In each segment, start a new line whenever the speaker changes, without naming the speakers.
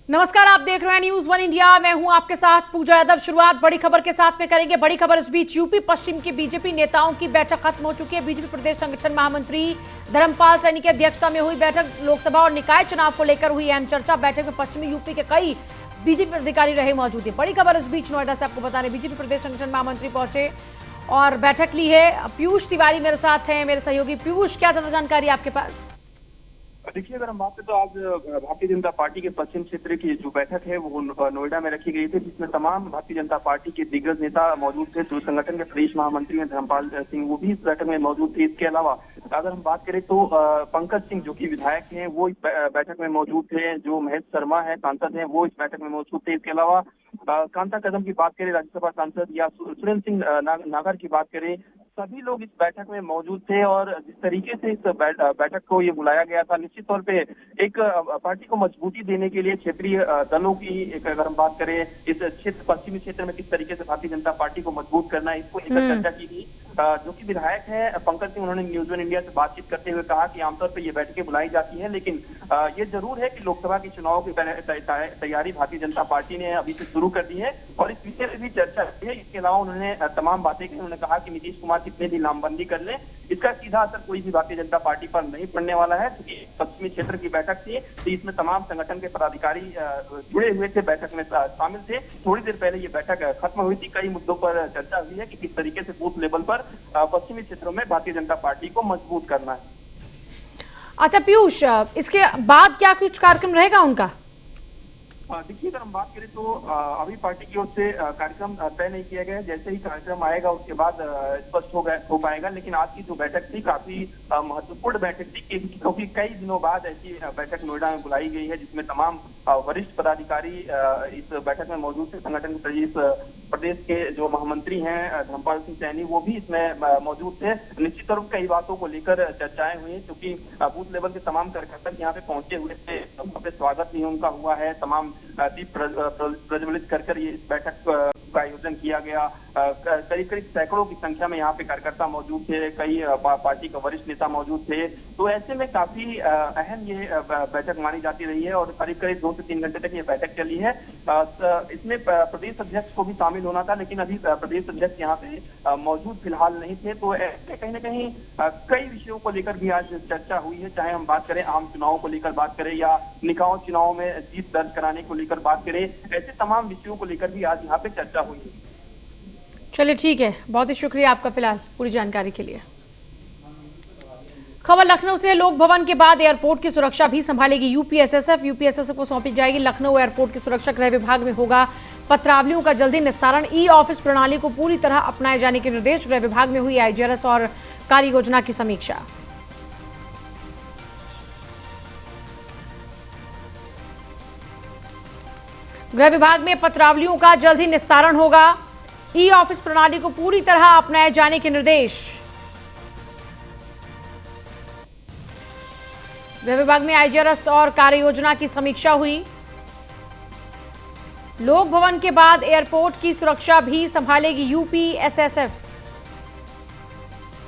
नमस्कार, आप देख रहे हैं न्यूज वन इंडिया। मैं हूं आपके साथ पूजा यादव। शुरुआत बड़ी खबर के साथ में करेंगे। बड़ी खबर इस बीच यूपी पश्चिम के बीजेपी नेताओं की बैठक खत्म हो चुकी है। बीजेपी प्रदेश संगठन महामंत्री धर्मपाल सैनी की अध्यक्षता में हुई बैठक लोकसभा और निकाय चुनाव को लेकर हुई अहम चर्चा। बैठक में पश्चिमी यूपी के कई बीजेपी अधिकारी रहे मौजूद है। बड़ी खबर इस बीच नोएडा से आपको बता दें, बीजेपी प्रदेश संगठन महामंत्री पहुंचे और बैठक ली है। पीयूष तिवारी मेरे साथ हैं, मेरे सहयोगी। पीयूष, क्या ज्यादा जानकारी आपके पास?
देखिए, अगर हम बात करें तो आज भारतीय जनता पार्टी के पश्चिम क्षेत्र की जो बैठक है वो नोएडा में रखी गई थी, जिसमें तमाम भारतीय जनता पार्टी के दिग्गज नेता मौजूद थे। जो संगठन के प्रदेश महामंत्री हैं धर्मपाल सिंह, वो भी इस बैठक में मौजूद थे। इसके अलावा अगर हम बात करें तो पंकज सिंह जो कि विधायक हैं वो इस बैठक में मौजूद थे। जो महेश शर्मा है सांसद हैं, वो इस बैठक में मौजूद थे। इसके अलावा कांता कदम की बात करें, राज्यसभा सांसद, या सुरेंद्र सिंह नागर की बात करें, सभी लोग इस बैठक में मौजूद थे। और जिस तरीके से इस बैठक को ये बुलाया गया था, निश्चित तौर पे एक पार्टी को मजबूती देने के लिए क्षेत्रीय दलों की एक अगर हम बात करें, इस क्षेत्र पश्चिमी क्षेत्र में किस तरीके से भारतीय जनता पार्टी को मजबूत करना है, इसको लेकर चर्चा की गई। जो कि विधायक है पंकज सिंह, उन्होंने न्यूज वन इंडिया से बातचीत करते हुए कहा कि आमतौर पर ये बैठकें बुलाई जाती हैं, लेकिन ये जरूर है कि लोकसभा के चुनाव की तैयारी भारतीय जनता पार्टी ने अभी से शुरू कर दी है और इस विषय में भी चर्चा की है। इसके अलावा उन्होंने तमाम बातें की। उन्होंने कहा कि नीतीश कुमार कितने भी लामबंदी कर लें, इसका सीधा असर कोई भी भारतीय जनता पार्टी पर नहीं पड़ने वाला है, क्योंकि पश्चिमी क्षेत्र की बैठक थी तो इसमें तमाम संगठन के पदाधिकारी जुड़े हुए थे, बैठक में शामिल थे। थोड़ी देर पहले ये बैठक खत्म हुई थी। कई मुद्दों पर चर्चा हुई है कि किस तरीके से बूथ लेवल पर पश्चिमी क्षेत्रों में भारतीय जनता पार्टी को मजबूत करना है।
अच्छा पीयूष, इसके बाद क्या कुछ कार्यक्रम रहेगा उनका?
देखिए, अगर हम बात करें तो अभी पार्टी की ओर से कार्यक्रम तय नहीं किया गया है। जैसे ही कार्यक्रम आएगा उसके बाद स्पष्ट हो पाएगा। लेकिन आज की जो बैठक थी काफी महत्वपूर्ण बैठक थी, क्योंकि कई दिनों बाद ऐसी बैठक नोएडा में बुलाई गई है, जिसमें तमाम वरिष्ठ पदाधिकारी इस बैठक में मौजूद थे। संगठन के प्रदेश के जो महामंत्री हैं धर्मपाल सिंह सैनी, वो भी इसमें मौजूद थे। निश्चित तौर पर कई बातों को लेकर चर्चाएं हुई, क्योंकि बूथ लेवल के तमाम कार्यकर्ता यहाँ पे पहुंचे हुए थे। वहाँ पे स्वागत भी उनका हुआ है। तमाम दीप प्रज्वलित कर ये इस बैठक का आयोजन किया गया। करीब करीब सैकड़ों की संख्या में यहाँ पे कार्यकर्ता मौजूद थे। कई पार्टी के वरिष्ठ नेता मौजूद थे। तो ऐसे में काफी अहम ये बैठक मानी जाती रही है और करीब करीब 2 से 3 घंटे तक ये बैठक चली है। इसमें प्रदेश अध्यक्ष को भी शामिल होना था, लेकिन अभी प्रदेश अध्यक्ष यहाँ पे मौजूद फिलहाल नहीं थे। तो ऐसे कहीं ना कहीं कई विषयों को लेकर भी आज चर्चा हुई है। चाहे हम बात करें आम चुनाव को लेकर बात करें या निकाय चुनाव में जीत दर्ज कराने को लेकर बात करें, ऐसे तमाम विषयों को लेकर भी आज यहाँ पे चर्चा हुई है।
चलिए ठीक है, बहुत ही शुक्रिया आपका फिलहाल पूरी जानकारी के लिए। खबर लखनऊ से। लोक भवन के बाद एयरपोर्ट की सुरक्षा भी संभालेगी यूपीएसएसएफ। यूपीएसएसएफ को सौंपी जाएगी लखनऊ एयरपोर्ट की सुरक्षा। गृह विभाग में होगा पत्रावलियों का जल्दी निस्तारण। ई ऑफिस प्रणाली को पूरी तरह अपनाए जाने के निर्देश। गृह विभाग में हुई आईजीआरएस और कार्य योजना की समीक्षा। गृह विभाग में पत्रावलियों का जल्द ही निस्तारण होगा। ई ऑफिस प्रणाली को पूरी तरह अपनाए जाने के निर्देश। गृह विभाग में आईजीआरएस और कार्य योजना की समीक्षा हुई। लोक भवन के बाद एयरपोर्ट की सुरक्षा भी संभालेगी यूपीएसएसएफ।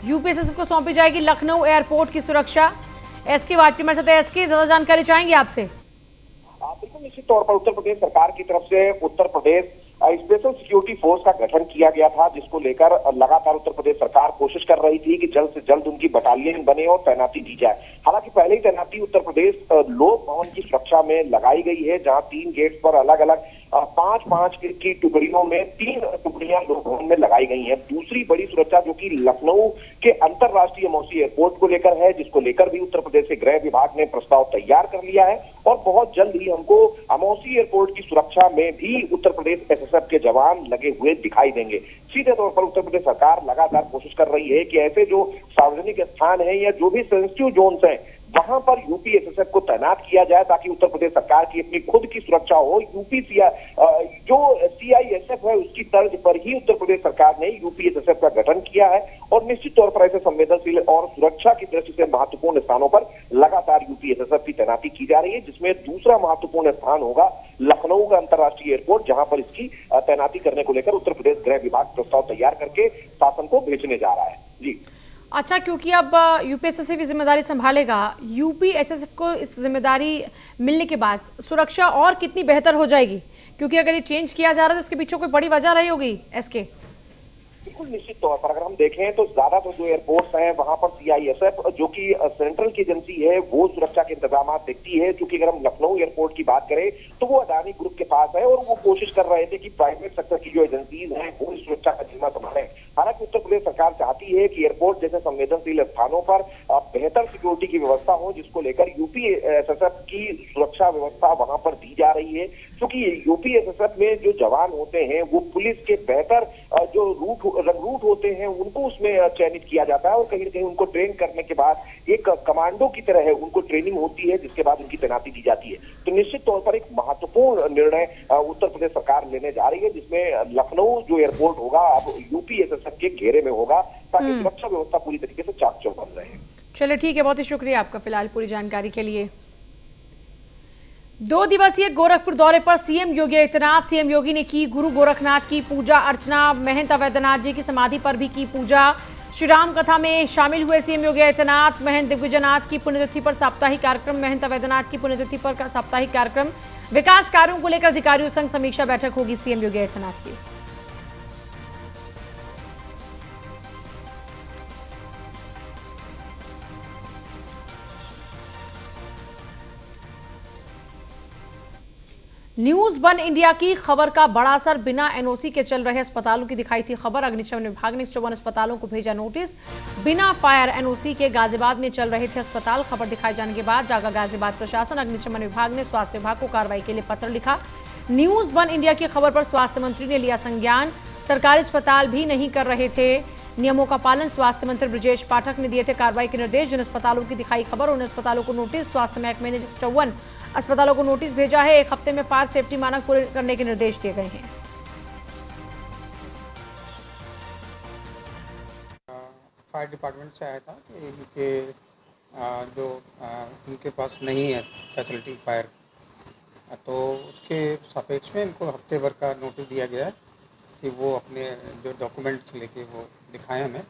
यूपीएसएसएफ को सौंपी जाएगी लखनऊ एयरपोर्ट की सुरक्षा। एसके वाजपेयी मेरे साथ। एसके, ज्यादा जानकारी चाहेंगे आपसे?
बिल्कुल, निश्चित तौर पर उत्तर प्रदेश सरकार की तरफ से Uttar Pradesh special security force का गठन किया गया था, जिसको लेकर लगातार उत्तर प्रदेश सरकार कोशिश कर रही थी कि जल्द से जल्द उनकी बटालियन बने और तैनाती दी जाए। हालांकि पहले ही तैनाती उत्तर प्रदेश लोक भवन की सुरक्षा में लगाई गई है, जहां 3 गेट पर अलग अलग 5-5 की टुकड़ियों में 3 टुकड़ियां लोक भवन में लगाई गई हैं। दूसरी बड़ी सुरक्षा जो कि लखनऊ के अंतरराष्ट्रीय अमौसी एयरपोर्ट को लेकर है, जिसको लेकर भी उत्तर प्रदेश के गृह विभाग ने प्रस्ताव तैयार कर लिया है और बहुत जल्द ही हमको अमौसी एयरपोर्ट की सुरक्षा में भी उत्तर प्रदेश एसएसएफ के जवान लगे हुए दिखाई देंगे। सीधे तौर पर उत्तर प्रदेश सरकार लगातार कोशिश कर रही है कि ऐसे जो सार्वजनिक स्थान है या जो भी सेंसिटिव जोन्स हैं, वहां पर यूपीएसएसएफ को तैनात किया जाए, ताकि उत्तर प्रदेश सरकार की अपनी खुद की सुरक्षा हो। जो सीआईएसएफ है उसकी तर्ज पर ही उत्तर प्रदेश सरकार ने यूपीएसएसएफ का गठन किया है और निश्चित तौर पर ऐसे संवेदनशील और सुरक्षा की दृष्टि से महत्वपूर्ण स्थानों पर लगातार यूपीएसएसएफ की तैनाती की जा रही है, जिसमें दूसरा महत्वपूर्ण स्थान होगा लखनऊ का अंतर्राष्ट्रीय एयरपोर्ट, जहां पर इसकी तैनाती करने को लेकर उत्तर प्रदेश गृह विभाग प्रस्ताव तैयार करके शासन को भेजने जा रहा है। जी
अच्छा, क्योंकि अब यूपीएसएससी भी जिम्मेदारी संभालेगा, यूपीएसएसएफ को इस जिम्मेदारी मिलने के बाद सुरक्षा और कितनी बेहतर हो जाएगी? क्योंकि अगर ये चेंज किया जा रहा है तो इसके पीछे कोई बड़ी वजह रही होगी एसके।
बिल्कुल निश्चित तौर पर अगर हम देखें तो ज्यादातर जो एयरपोर्ट्स हैं वहां पर सीआईएसएफ जो कि सेंट्रल की एजेंसी है वो सुरक्षा के इंतजाम देखती है, क्योंकि अगर हम लखनऊ एयरपोर्ट की बात करें तो वो अडानी ग्रुप के पास है और वो कोशिश कर रहे थे कि प्राइवेट सेक्टर की जो एजेंसीज हैं वो इस सुरक्षा का जिम्मा संभालें। हालांकि उत्तर प्रदेश सरकार चाहती है कि एयरपोर्ट जैसे संवेदनशील स्थानों पर बेहतर सिक्योरिटी की व्यवस्था हो, जिसको लेकर यूपीएसएसएफ की सुरक्षा व्यवस्था वहां पर दी जा रही है, क्योंकि यूपीएसएसएफ में जो जवान होते हैं वो पुलिस के बेहतर जो रूट होते हैं उनको उसमें चयनित किया जाता है और कहीं न कहीं उनको ट्रेन करने के बाद एक कमांडो की तरह है उनको ट्रेनिंग होती है, जिसके बाद उनकी तैनाती दी जाती है। तो निश्चित तौर पर एक महत्वपूर्ण निर्णय उत्तर प्रदेश सरकार लेने जा रही है, जिसमें लखनऊ जो एयरपोर्ट होगा अब यूपीएसएसएफ के घेरे में होगा, ताकि सुरक्षा व्यवस्था पूरी तरीके से चाक चौबंद रहे।
चलिए ठीक है, बहुत ही शुक्रिया आपका फिलहाल पूरी जानकारी के लिए। 2 दिवसीय गोरखपुर दौरे पर सीएम योगी आदित्यनाथ। सीएम योगी ने की गुरु गोरखनाथ की पूजा अर्चना, महंत अवैधनाथ जी की समाधि पर भी की पूजा। श्री राम कथा में शामिल हुए सीएम योगी आदित्यनाथ। महंत दिग्विजयनाथ की पुण्यतिथि पर साप्ताहिक कार्यक्रम, महंत अवैधनाथ की पुण्यतिथि पर साप्ताहिक कार्यक्रम। विकास कार्यों को लेकर अधिकारियों संग समीक्षा बैठक होगी सीएम योगी आदित्यनाथ की। न्यूज 1 इंडिया की खबर का बड़ा असर, बिना एनओसी के चल रहे अस्पतालों की दिखाई थी खबर। अग्निशमन विभाग ने 54 अस्पतालों को भेजा नोटिस। बिना फायर एनओसी के गाजियाबाद में चल रहे थे अस्पताल। खबर दिखाई जाने के बाद जागा गाजियाबाद प्रशासन। अग्निशमन विभाग ने स्वास्थ्य विभाग को कार्रवाई के लिए पत्र लिखा। न्यूज 1 इंडिया की खबर पर स्वास्थ्य मंत्री ने लिया संज्ञान। सरकारी अस्पताल भी नहीं कर रहे थे नियमों का पालन। स्वास्थ्य मंत्री ब्रजेश पाठक ने दिए थे कार्रवाई के निर्देश। जिन अस्पतालों की दिखाई खबर उन अस्पतालों को नोटिस। स्वास्थ्य महकमे ने 54 अस्पतालों को नोटिस भेजा है। 1 हफ्ते में फायर सेफ्टी मानक पूरे करने के निर्देश दिए गए हैं।
फायर डिपार्टमेंट से आया था कि इनके जो इनके पास नहीं है फैसिलिटी फायर, तो उसके सापेक्ष में इनको हफ्ते भर का नोटिस दिया गया है कि वो अपने जो डॉक्यूमेंट्स लेके वो दिखाएं हमें।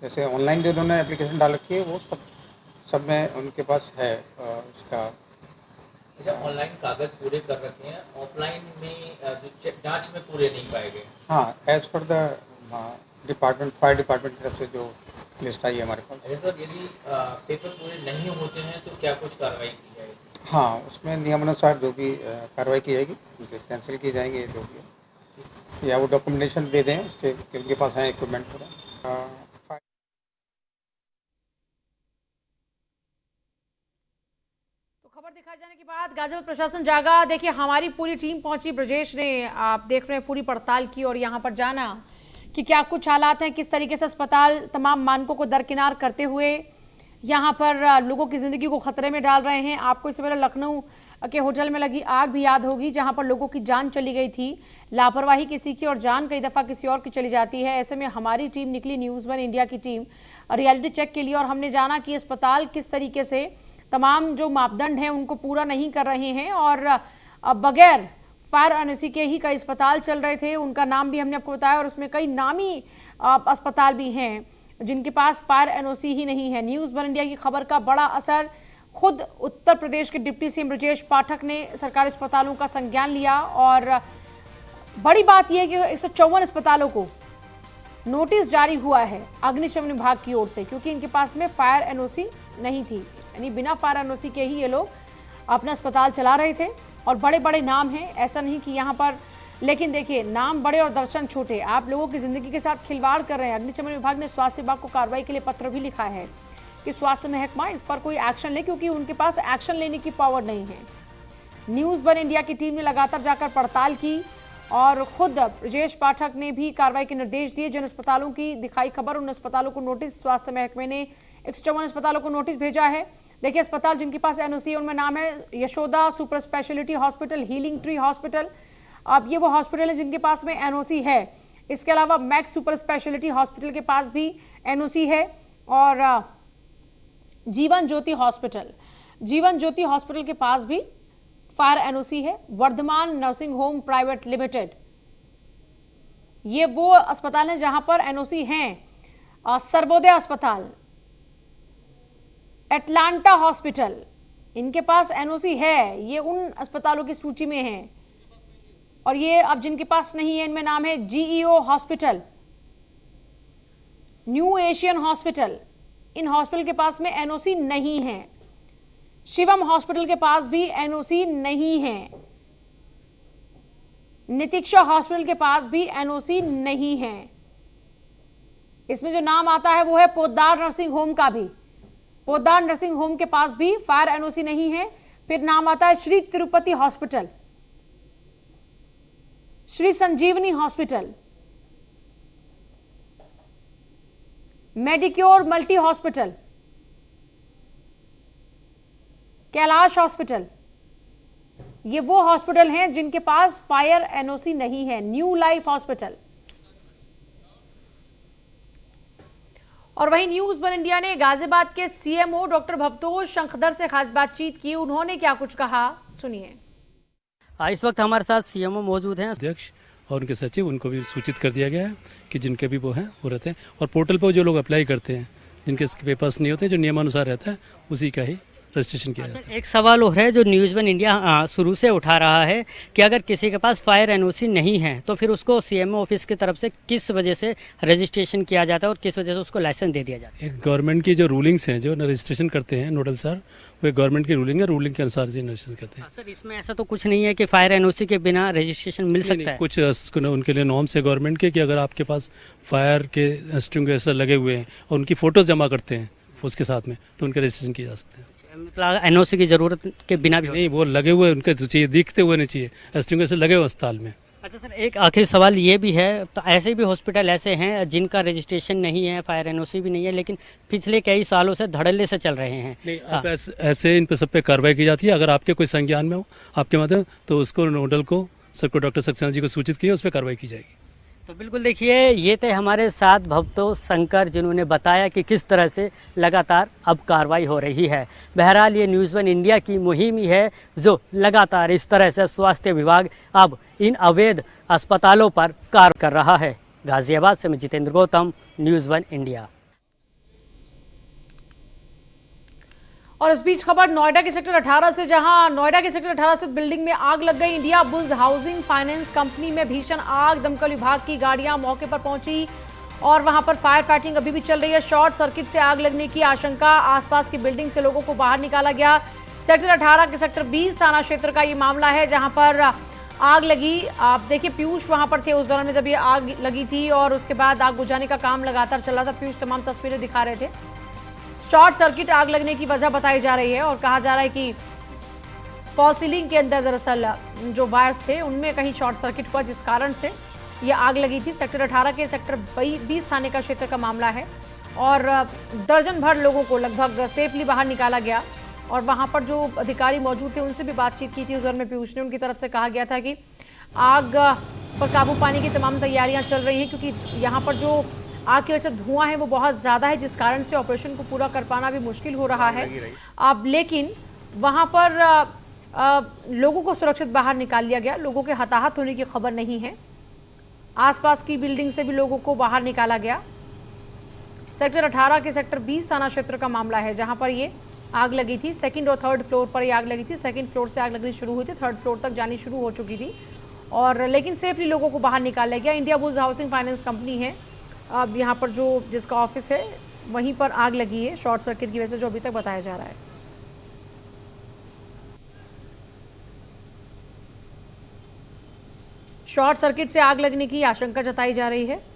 जैसे ऑनलाइन जो उन्होंने एप्लीकेशन डाल रखी है वो सब में उनके पास है उसका।
अच्छा, ऑनलाइन कागज पूरे कर रखे हैं, ऑफलाइन में जो जांच में पूरे नहीं पाए गए।
हाँ, as per the department fire department की तरफ से जो लिस्ट आई है हमारे पास।
सर, यदि पेपर पूरे नहीं होते हैं तो क्या कुछ कार्रवाई की जाएगी?
हाँ, उसमें नियमानुसार जो भी कार्रवाई की जाएगी, उनके कैंसिल किए जाएंगे जो भी, या वो डॉक्यूमेंटेशन दे दें उसके उनके पास है इक्विपमेंट पूरा।
खबर दिखाए जाने के बाद गाजियाबाद प्रशासन जागा। देखिए, हमारी पूरी टीम पहुंची, ब्रजेश ने, आप देख रहे हैं, पूरी पड़ताल की और यहां पर जाना कि क्या कुछ हालात हैं, किस तरीके से अस्पताल तमाम मानकों को दरकिनार करते हुए यहां पर लोगों की जिंदगी को खतरे में डाल रहे हैं। आपको इससे पहले लखनऊ के होटल में लगी आग भी याद होगी, जहां पर लोगों की जान चली गई थी। लापरवाही किसी की और जान कई दफा किसी और की चली जाती है। ऐसे में हमारी टीम निकली, न्यूज 1 इंडिया की टीम, रियलिटी चेक के लिए, और हमने जाना कि अस्पताल किस तरीके से तमाम जो मापदंड हैं उनको पूरा नहीं कर रहे हैं और बगैर फायर एनओसी के ही कई अस्पताल चल रहे थे। उनका नाम भी हमने आपको बताया और उसमें कई नामी अस्पताल भी हैं जिनके पास फायर एनओसी ही नहीं है। न्यूज 1 इंडिया की खबर का बड़ा असर, खुद उत्तर प्रदेश के डिप्टी सीएम ब्रजेश पाठक ने सरकारी अस्पतालों का संज्ञान लिया और बड़ी बात यह है कि 154 अस्पतालों को नोटिस जारी हुआ है अग्निशमन विभाग की ओर से, क्योंकि इनके पास में फायर एनओसी नहीं थी। यानी बिना फायर एनओसी के ही ये लोग अपना अस्पताल चला रहे थे और बड़े बड़े नाम हैं, ऐसा नहीं कि यहाँ पर, लेकिन देखिए नाम बड़े और दर्शन छोटे। आप लोगों की जिंदगी के साथ खिलवाड़ कर रहे हैं। अग्निशमन विभाग ने स्वास्थ्य विभाग को कार्रवाई के लिए पत्र भी लिखा है कि स्वास्थ्य महकमा इस पर कोई एक्शन ले, क्योंकि उनके पास एक्शन लेने की पावर नहीं है। न्यूज 1 इंडिया की टीम ने लगातार जाकर पड़ताल की और खुद ब्रजेश पाठक ने भी कार्रवाई के निर्देश दिए। जिन अस्पतालों की दिखाई खबर उन अस्पतालों को नोटिस, स्वास्थ्य महकमे ने 154 अस्पतालों को नोटिस भेजा है। देखिए, अस्पताल जिनके पास एनओसी है उनमें नाम है Yashoda super speciality hospital, healing tree hospital. अब ये वो हॉस्पिटल है जिनके पास में एनओसी है। इसके अलावा मैक्स सुपर स्पेशलिटी हॉस्पिटल के पास भी एनओसी है और जीवन ज्योति हॉस्पिटल के पास भी फायर एनओसी है। Vardhman nursing home private limited, ये वो अस्पताल है जहां पर एनओसी हैं। सर्वोदय अस्पताल, एटलांटा हॉस्पिटल, इनके पास एनओसी है, ये उन अस्पतालों की सूची में है। और ये अब जिनके पास नहीं है इनमें नाम है GEO hospital, new Asian hospital, in hospital के पास में एनओसी नहीं है। शिवम हॉस्पिटल के पास भी एनओसी नहीं है। नितिक्षा हॉस्पिटल के पास भी एनओसी नहीं है। इसमें जो नाम आता है वो है पोद्दार नर्सिंग होम का भी। पोद्दार नर्सिंग होम के पास भी फायर एनओसी नहीं है। फिर नाम आता है Shri Tirupati hospital, Shri Sanjeevani hospital, Medicure multi hospital, Kailash hospital. ये वो हॉस्पिटल हैं जिनके पास फायर एनओसी नहीं है। New life hospital. और वहीं न्यूज वन इंडिया ने गाजियाबाद के सीएमओ डॉक्टर भवतोष शंखदर से खास बातचीत की। उन्होंने क्या कुछ कहा, सुनिए।
इस वक्त हमारे साथ सीएमओ मौजूद हैं।
अध्यक्ष और उनके सचिव, उनको भी सूचित कर दिया गया है कि जिनके भी वो हैं वो रहते हैं। और पोर्टल पर जो लोग अप्लाई करते हैं, जिनके पेपर्स नहीं होते, जो नियमानुसार रहता है, उसी का ही रजिस्ट्रेशन किया जाता है।
एक सवाल और है जो न्यूज़ वन इंडिया शुरू से उठा रहा है कि अगर किसी के पास फायर एनओसी नहीं है तो फिर उसको सीएमओ ऑफिस की तरफ से किस वजह से रजिस्ट्रेशन किया जाता है और किस वजह से उसको लाइसेंस दे दिया जाता है।
एक गवर्नमेंट की जो रूलिंग्स हैं, जो रजिस्ट्रेशन करते हैं नोडल सर, वो गवर्नमेंट की रूलिंग है, रूलिंग के अनुसार से रजिस्ट्रेशन करते हैं।
सर, इसमें ऐसा तो कुछ नहीं है कि फायर एनओसी के बिना रजिस्ट्रेशन मिल सकता है?
कुछ उनके लिए नॉर्म्स है गवर्नमेंट के कि अगर आपके पास फायर के एक्सटिंग्विशर लगे हुए हैं और उनकी फोटोज जमा करते हैं उसके साथ में, तो उनके रजिस्ट्रेशन किए जा सकते हैं।
मतलब एनओसी की जरूरत के बिना भी
नहीं, वो लगे हुए उनके चाहिए, दिखते हुए नहीं चाहिए, एक्सटिंग्विशर लगे हुए अस्पताल में।
अच्छा सर, एक आखिरी सवाल ये भी है, तो ऐसे भी हॉस्पिटल ऐसे हैं जिनका रजिस्ट्रेशन नहीं है, फायर एनओसी भी नहीं है, लेकिन पिछले कई सालों से धड़ल्ले से चल रहे हैं।
नहीं, अब ऐसे इन पे सब पे कार्रवाई की जाती है। अगर आपके कोई संज्ञान में हो आपके माध्यम, तो उसको नोडल को सर को डॉक्टर सक्सेना जी को सूचित किया, उस पर कार्रवाई की जाएगी।
तो बिल्कुल देखिए, ये थे हमारे साथ भवतोष शंकर, जिन्होंने बताया कि किस तरह से लगातार अब कार्रवाई हो रही है। बहरहाल ये न्यूज़ वन इंडिया की मुहिम ही है जो लगातार इस तरह से स्वास्थ्य विभाग अब इन अवैध अस्पतालों पर कार्य कर रहा है। गाजियाबाद से मैं Jitendra Gautam, news one India.
और इस बीच खबर नोएडा के सेक्टर 18 से, जहां नोएडा के सेक्टर 18 स्थित बिल्डिंग में आग लग गई। India bulls housing finance company में भीषण आग। दमकल विभाग की गाड़ियां मौके पर पहुंची और वहां पर फायर फाइटिंग अभी भी चल रही है। शॉर्ट सर्किट से आग लगने की आशंका। आसपास की बिल्डिंग से लोगों को बाहर निकाला गया। सेक्टर 18 के सेक्टर 20 थाना क्षेत्र का ये मामला है, जहां पर आग लगी। आप देखिए, पीयूष वहां पर थे उस दौरान में जब ये आग लगी थी और उसके बाद आग बुझाने का काम लगातार चल रहा था। पीयूष तमाम तस्वीरें दिखा रहे थे। शॉर्ट सर्किट आग लगने की वजह बताई जा रही है और कहा जा रहा है कि फॉल सीलिंग के अंदर दरअसल जो वायर्स थे उनमें कहीं शॉर्ट सर्किट हुआ, जिस कारण से ये आग लगी थी। सेक्टर 18 के सेक्टर 20 थाने का क्षेत्र का मामला है और दर्जन भर लोगों को लगभग सेफली बाहर निकाला गया। और वहां पर जो अधिकारी मौजूद थे उनसे भी बातचीत की थी उस दौरान में पीयूष ने। उनकी तरफ से कहा गया था कि आग पर काबू पाने की तमाम तैयारियां चल रही हैं, क्योंकि यहाँ पर जो आग की वजह से धुआं है वो बहुत ज़्यादा है, जिस कारण से ऑपरेशन को पूरा कर पाना भी मुश्किल हो रहा है। अब लेकिन वहाँ पर लोगों को सुरक्षित बाहर निकाल लिया गया। लोगों के हताहत होने की खबर नहीं है। आसपास की बिल्डिंग से भी लोगों को बाहर निकाला गया। सेक्टर 18 के सेक्टर 20 थाना क्षेत्र का मामला है, जहाँ पर ये आग लगी थी। सेकंड और थर्ड फ्लोर पर ये आग लगी थी। सेकंड फ्लोर से आग लगनी शुरू हुई थी, थर्ड फ्लोर तक जानी शुरू हो चुकी थी और लेकिन सेफली लोगों को बाहर निकाला गया। India bulls housing finance company है, अब यहाँ पर जो जिसका ऑफिस है वहीं पर आग लगी है शॉर्ट सर्किट की वजह से, जो अभी तक बताया जा रहा है। शॉर्ट सर्किट से आग लगने की आशंका जताई जा रही है।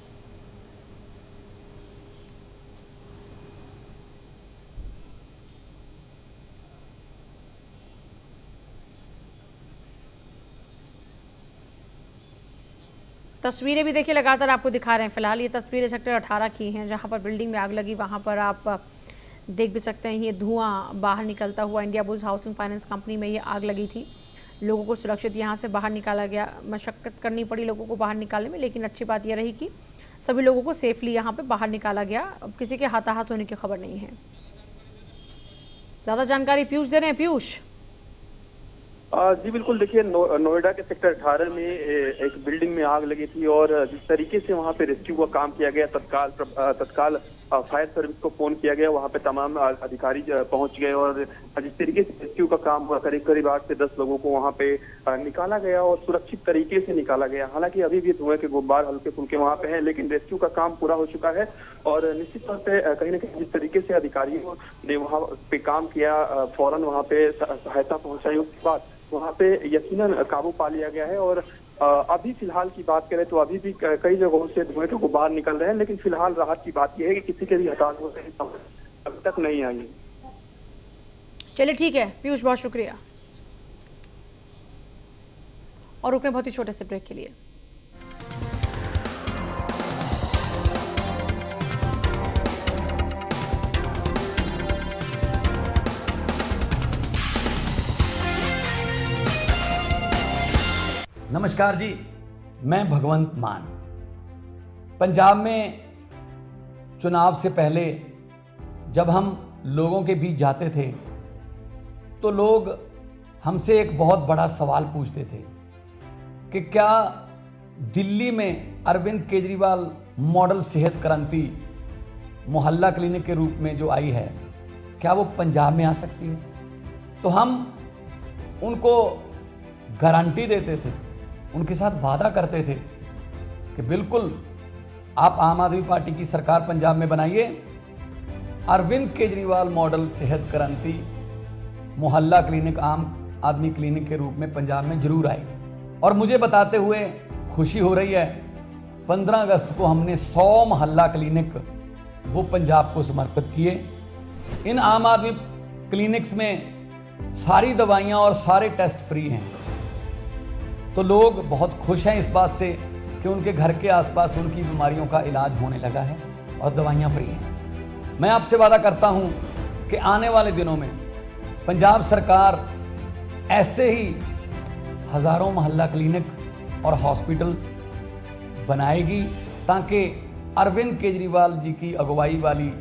तस्वीरें भी देखिए लगातार आपको दिखा रहे हैं। फिलहाल ये तस्वीरें सेक्टर 18 की हैं, जहां पर बिल्डिंग में आग लगी। वहां पर आप देख भी सकते हैं ये धुआं बाहर निकलता हुआ। India bulls housing finance company में ये आग लगी थी। लोगों को सुरक्षित यहां से बाहर निकाला गया। मशक्कत करनी पड़ी लोगों को बाहर निकालने में, लेकिन अच्छी बात यह रही कि सभी लोगों को सेफली यहाँ पे बाहर निकाला गया। अब किसी के हताहत होने की खबर नहीं है। ज़्यादा जानकारी पीयूष दे रहे हैं। पीयूष,
जी बिल्कुल, देखिए नोएडा के सेक्टर 18 में एक बिल्डिंग में आग लगी थी और जिस तरीके से वहां पे रेस्क्यू का काम किया गया, तत्काल फायर सर्विस को फोन किया गया, वहां पे तमाम अधिकारी पहुंच गए और जिस तरीके से रेस्क्यू का काम हुआ, करीब करीब 8 से 10 लोगों को वहां पे निकाला गया और सुरक्षित तरीके से निकाला गया। हालांकि अभी भी धुएं के गुब्बार हल्के फुल्के वहां पे हैं, लेकिन रेस्क्यू का काम पूरा हो चुका है और निश्चित तौर पे कहीं ना कहीं जिस तरीके से अधिकारियों ने वहां पे काम किया, फौरन वहां पे सहायता पहुंचाई, उसके बाद वहां पे यकीनन काबू पा लिया गया है। और अभी फिलहाल की बात करें तो अभी भी कई जगहों से धुएं के गुब्बार निकल रहे हैं, लेकिन फिलहाल राहत की बात यह है कि किसी के भी हताहत होने की खबर अभी तक नहीं आई है।
चलिए ठीक है पीयूष, बहुत शुक्रिया। और रुकने बहुत ही छोटे से ब्रेक के लिए।
नमस्कार जी, मैं भगवंत मान। पंजाब में चुनाव से पहले जब हम लोगों के बीच जाते थे तो लोग हमसे एक बहुत बड़ा सवाल पूछते थे कि क्या दिल्ली में अरविंद केजरीवाल मॉडल सेहत क्रांति मोहल्ला क्लिनिक के रूप में जो आई है, क्या वो पंजाब में आ सकती है? तो हम उनको गारंटी देते थे, उनके साथ वादा करते थे कि बिल्कुल आप आम आदमी पार्टी की सरकार पंजाब में बनाइए, अरविंद केजरीवाल मॉडल सेहत क्रांति मोहल्ला क्लिनिक आम आदमी क्लिनिक के रूप में पंजाब में जरूर आएगी। और मुझे बताते हुए खुशी हो रही है, 15 अगस्त को हमने 100 मोहल्ला क्लिनिक वो पंजाब को समर्पित किए। इन आम आदमी क्लिनिक्स में सारी दवाइयाँ और सारे टेस्ट फ्री हैं, तो लोग बहुत खुश हैं इस बात से कि उनके घर के आसपास उनकी बीमारियों का इलाज होने लगा है और दवाइयाँ फ्री हैं। मैं आपसे वादा करता हूँ कि आने वाले दिनों में पंजाब सरकार ऐसे ही हज़ारों मोहल्ला क्लिनिक और हॉस्पिटल बनाएगी ताकि अरविंद केजरीवाल जी की अगुवाई वाली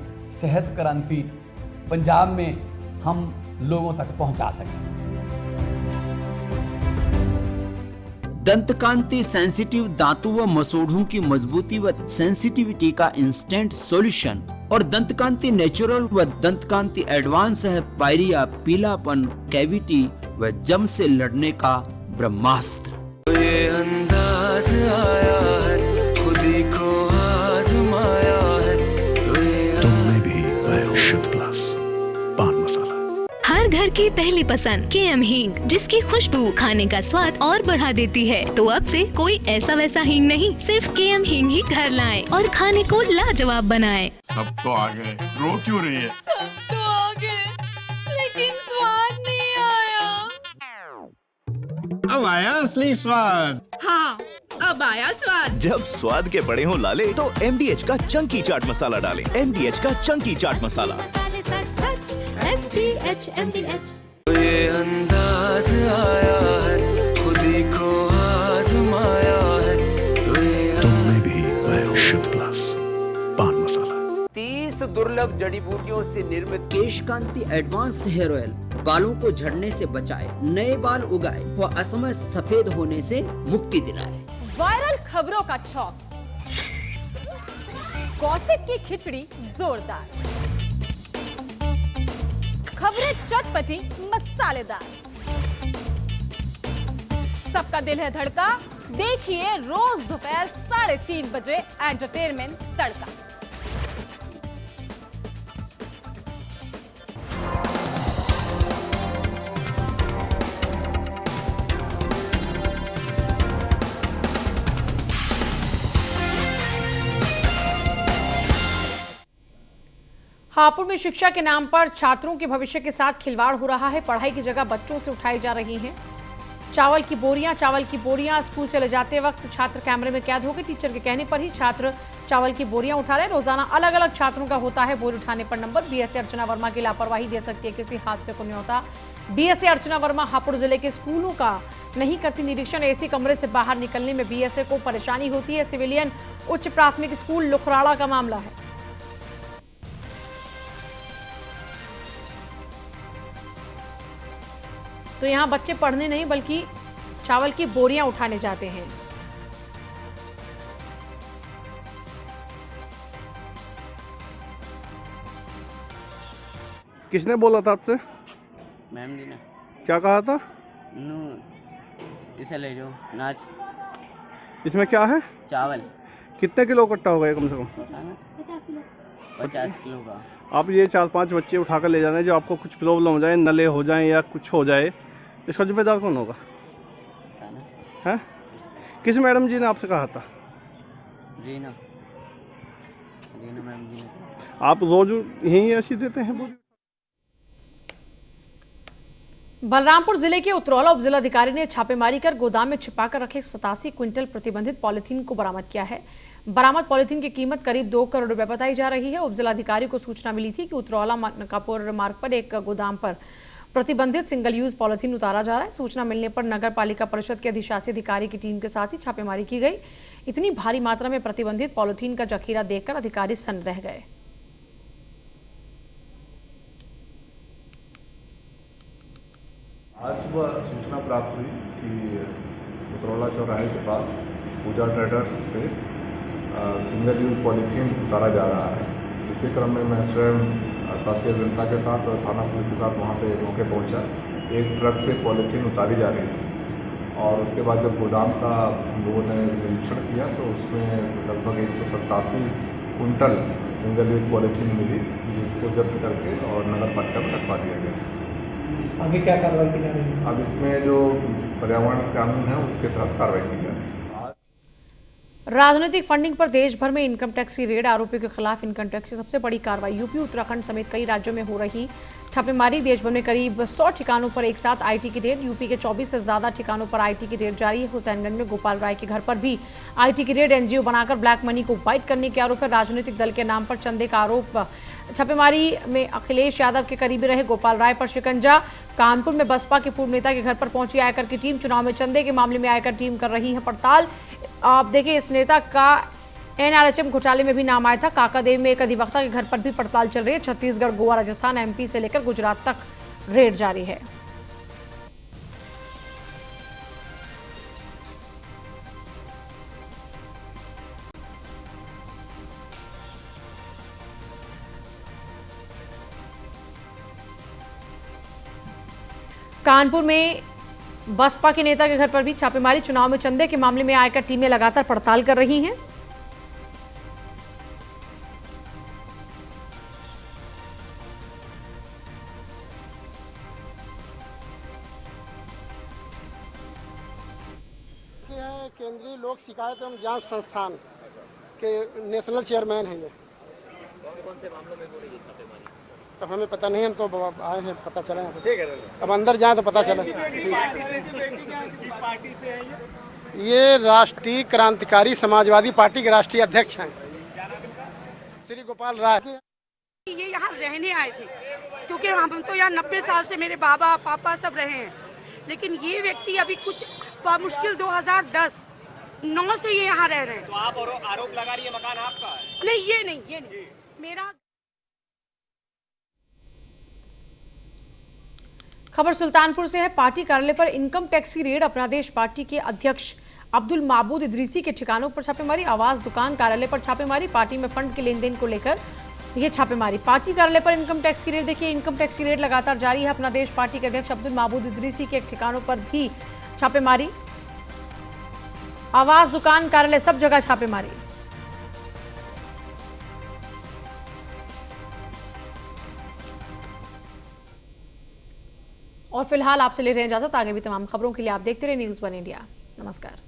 सेहत क्रांति पंजाब में हम लोगों तक पहुँचा सकें।
दंतकांति सेंसिटिव दांतों व मसूड़ों की मजबूती व सेंसिटिविटी का इंस्टेंट सॉल्यूशन और दंतकांति नेचुरल व दंतकांति एडवांस है पायरिया पीलापन, कैविटी व जम से लड़ने का ब्रह्मास्त्र। ये अंदाज आया है, खुदी को आजमाया है,
तुमने भी लाया शुद्ध प्लस पान मसाला।
हर घर की पहली पसंद केएम हींग, जिसकी खुशबू खाने का स्वाद और बढ़ा देती है। तो अब से कोई ऐसा वैसा हींग नहीं, सिर्फ केएम हींग ही घर लाएं और खाने को लाजवाब बनाएं।
सब तो आ गए, रो क्यों रही है?
सब तो आ गए, लेकिन स्वाद नहीं आया।
अब आया असली स्वाद।
हाँ, अब आया स्वाद।
जब स्वाद के बड़े हों लाले तो MDH का चंकी चाट मसाला डालें। MDH का चंकी चाट मसाला।
MDH।
ये अंदाज आया है, खुदी को आजमाया है,
तुमने भी लाया शुद्ध प्लस पान मसाला।
30 दुर्लभ जड़ी बूटियों से निर्मित केशकांति एडवांस हेयर ऑयल बालों को झड़ने से बचाए, नए बाल उगाए व असमय सफेद होने से मुक्ति दिलाए।
वायरल खबरों का छौक, गॉसिप की खिचड़ी जोरदार, खबरें चटपटी मसालेदार, सबका दिल है धड़का। देखिए रोज दोपहर 3:30 बजे एंटरटेनमेंट तड़का।
हापुड़ में शिक्षा के नाम पर छात्रों के भविष्य के साथ खिलवाड़ हो रहा है। पढ़ाई की जगह बच्चों से उठाई जा रही हैं चावल की बोरियां स्कूल से ले जाते वक्त छात्र कैमरे में कैद हो गए। टीचर के कहने पर ही छात्र चावल की बोरियां उठा रहे। रोजाना अलग अलग छात्रों का होता है बोरी उठाने पर नंबर। बीएसए अर्चना वर्मा की लापरवाही दे सकती है किसी हादसे को न्योता। बीएसए अर्चना वर्मा हापुड़ जिले के स्कूलों का नहीं करती निरीक्षण। एसी कमरे से बाहर निकलने में बीएसए को परेशानी होती है। सिविलियन उच्च प्राथमिक स्कूल लुखराड़ा का मामला है। तो यहाँ बच्चे पढ़ने नहीं बल्कि चावल की बोरियां उठाने जाते हैं।
किसने बोला था आपसे?
मैम जी ने।
क्या कहा था?
इसे ले जाओ नाच।
इसमें क्या है?
चावल।
कितने किलो कट्टा होगा ये कम से कम?
50 किलो का।
आप ये 4-5 बच्चे उठा कर ले जाना है, जो आपको कुछ प्रॉब्लम हो जाए, नले हो जाए या कुछ हो जाए, इसका जिम्मेदार कौन होगा? है? किस मैडम जी ने आपसे कहा था?
रीना मैम जी ने।
आप रोज यहीं ऐसी देते हैं बोली?
बलरामपुर जिले के उतरौला उपजिलाधिकारी ने छापेमारी कर गोदाम में छिपाकर रखे 87 क्विंटल प्रतिबंधित पॉलिथीन को बरामद किया है। बरामद पॉलिथीन की कीमत करीब 2 करोड़ रुपए बताई जा रही है। उपजिलाधिकारी को सूचना मिली थी कि उतरौला नकापुर मार्ग पर एक गोदाम पर प्रतिबंधित सिंगल यूज पॉलिथीन उतारा जा रहा है। सूचना मिलने पर नगर पालिका परिषद के अधिशासी अधिकारी की टीम के साथ ही छापेमारी की गई। इतनी भारी मात्रा में प्रतिबंधित पॉलिथीन का जखीरा देखकर अधिकारी सन्न रह गए।
आज सुबह सूचना प्राप्त हुई कि उतरौला चौराहे के पास पूजा ट्रेडर्स पे सिंगल यूज पॉलीथीन उतारा जा रहा है। इसी क्रम में मैं स्वयं शासी अभियंता के साथ और थाना पुलिस के साथ वहाँ पे मौके पहुँचा। एक ट्रक से पॉलीथीन उतारी जा रही थी और उसके बाद जब गोदाम का लोगों ने निरीक्षण किया तो उसमें लगभग 187 कुंटल सिंगल यूज पॉलीथीन मिली, जिसको जब्त करके और नगर पालिका में रखवा दिया गया।
आगे क्या कार्रवाई की जा रही है?
अब इसमें जो पर्यावरण कानून है उसके तहत कार्रवाई की जा रही है।
राजनीतिक फंडिंग पर देश भर में इनकम टैक्स की रेड, आरोपियों के खिलाफ इनकम टैक्स की सबसे बड़ी कार्रवाई। यूपी, उत्तराखंड समेत कई राज्यों में हो रही छापेमारी। देश भर में करीब 100 ठिकानों पर एक साथ आईटी की रेड। यूपी के 24 से ज्यादा ठिकानों पर आईटी की रेड जारी है। हुसैनगंज में गोपाल राय के घर पर भी आईटी की रेड। एनजीओ बनाकर ब्लैक मनी को वाइट करने के आरोप है। राजनीतिक दल के नाम पर चंदे का आरोप। छापेमारी में अखिलेश यादव के करीबी रहे गोपाल राय पर शिकंजा। कानपुर में बसपा के पूर्व नेता के घर पर पहुंची आयकर की टीम। चुनाव में चंदे के मामले में आयकर टीम कर रही है पड़ताल। आप देखिए, इस नेता का एनआरएचएम घोटाले में भी नाम आया था। काकादेव में एक अधिवक्ता के घर पर भी पड़ताल चल रही है। छत्तीसगढ़, गोवा, राजस्थान, एमपी से लेकर गुजरात तक रेड जारी है। कानपुर में बसपा के नेता के घर पर भी छापेमारी। चुनाव में चंदे के मामले में आयकर टीमें लगातार पड़ताल कर रही हैं।
केंद्रीय लोक शिकायत एवं जांच संस्थान के नेशनल चेयरमैन हैं ये।
कौन से मामलों में हो रही है छापेमारी?
अब हमें पता नहीं, हम तो आए हैं, पता चला है। अब अंदर जाएं तो पता चला। ये राष्ट्रीय क्रांतिकारी समाजवादी पार्टी के राष्ट्रीय अध्यक्ष हैं श्री गोपाल राय।
ये यहाँ रहने आए थे क्योंकि हम तो यहाँ 90 साल से मेरे बाबा पापा सब रहे हैं, लेकिन ये व्यक्ति अभी कुछ मुश्किल 2010-9 से ये यहाँ रह रहे हैं।
तो आप आरोप लगा रही है मकान आपका है?
नहीं, ये नहीं मेरा।
खबर सुल्तानपुर से है। पार्टी कार्यालय पर इनकम टैक्स की रेड। अपना देश पार्टी के अध्यक्ष अब्दुल माबूद इदरीसी के ठिकानों पर छापेमारी। आवास, दुकान, कार्यालय पर छापेमारी। पार्टी में फंड के लेन देन को लेकर ये छापेमारी। पार्टी कार्यालय पर इनकम टैक्स की रेड। देखिए, इनकम टैक्स की रेड लगातार जारी है। अपना देश पार्टी के अध्यक्ष अब्दुल माबूद इदरीसी के ठिकानों पर भी छापेमारी। आवास, दुकान, कार्यालय, सब जगह छापेमारी। और फिलहाल आपसे ले रहे हैं इजाजत। आगे भी तमाम खबरों के लिए आप देखते रहे न्यूज़ 1 इंडिया। नमस्कार।